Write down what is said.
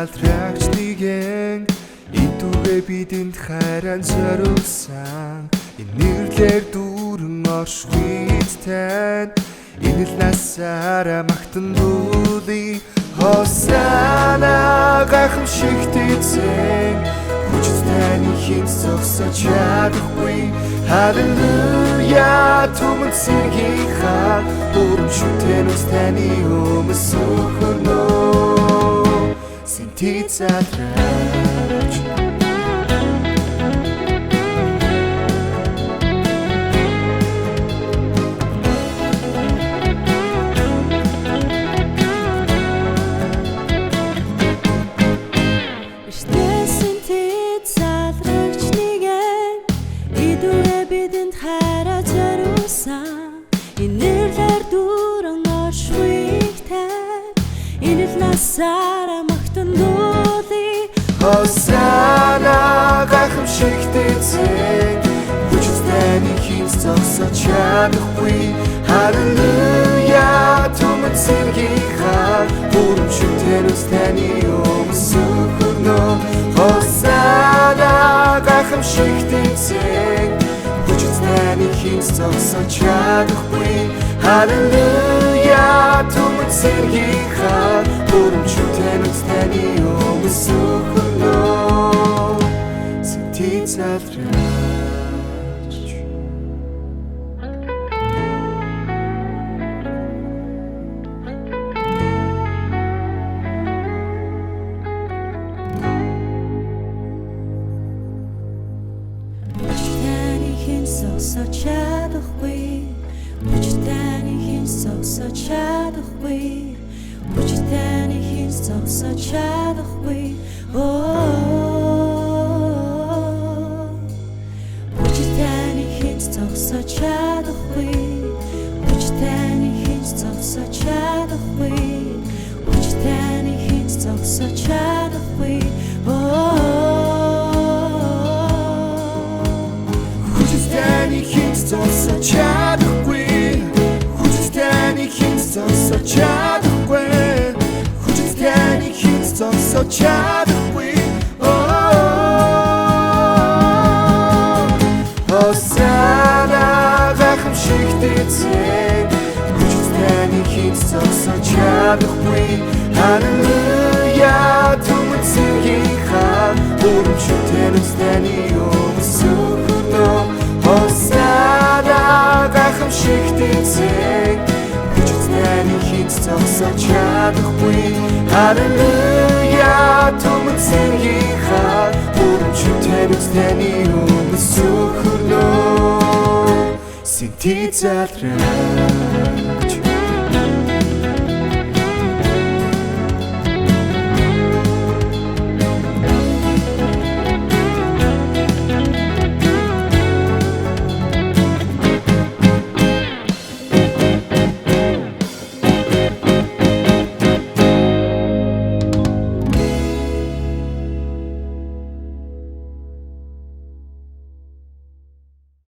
залрагч нэгэн идүүгээ бидэнд хайран зориулсан энэ нэрлэр дүүрэн оршихуйд тань энэ л насаараа магтан дуулий Хосана гайхамшигт эзэн хүчит таны хин зогсож чадахгүй Халелуя түмэн сэргийнхаа Урамшигтэн үс таны өмс өхөрнө Сэнти залрагч бидэнд хайраа зориулсан энэ нэрлэр дүүрэн оршихуйд тань энэ л насаараа магтан дуулий Хосана гайхамшигт эзэн хүчит таны хин зогсож чадахгүй Халелуя түмэн сэргийнхаа Урамшигтэн үс таны өмс өхөрнө Хосана гайхамшигт эзэн Таны хин зогсож чадахгүй Халелуя түмэн сэргийнхаа Урамшигтэн үс таны өмс өхөрнө Сэнти залрагч зогсож чадахгүй хүчит таны хин зогсож чадахгүй хүчит таны хин зогсож чадахгүй хүчит таны хин зогсож чадахгүй хүчит таны хин зогсож чадахгүй хүчит таны хин зогсож чадахгүй зогсож чадахгүй хүчит таны хин зогсож чадахгүй хүчит таны хин зогсож чадахгүй Хосана гайхамшигт эзэн хүчит таны хин зогсож чадахгүй Халелуя түмэн сэргийнхаа Урамшигтэн үс таны өмс өхөрнө Хосана гайхамшигт эзэн хүчит таны хин зогсож чадахгүй Халелуя түмэн сэргийнхаа Урамшигтэн үс таны өмс өхөрнө Сэнти залрагч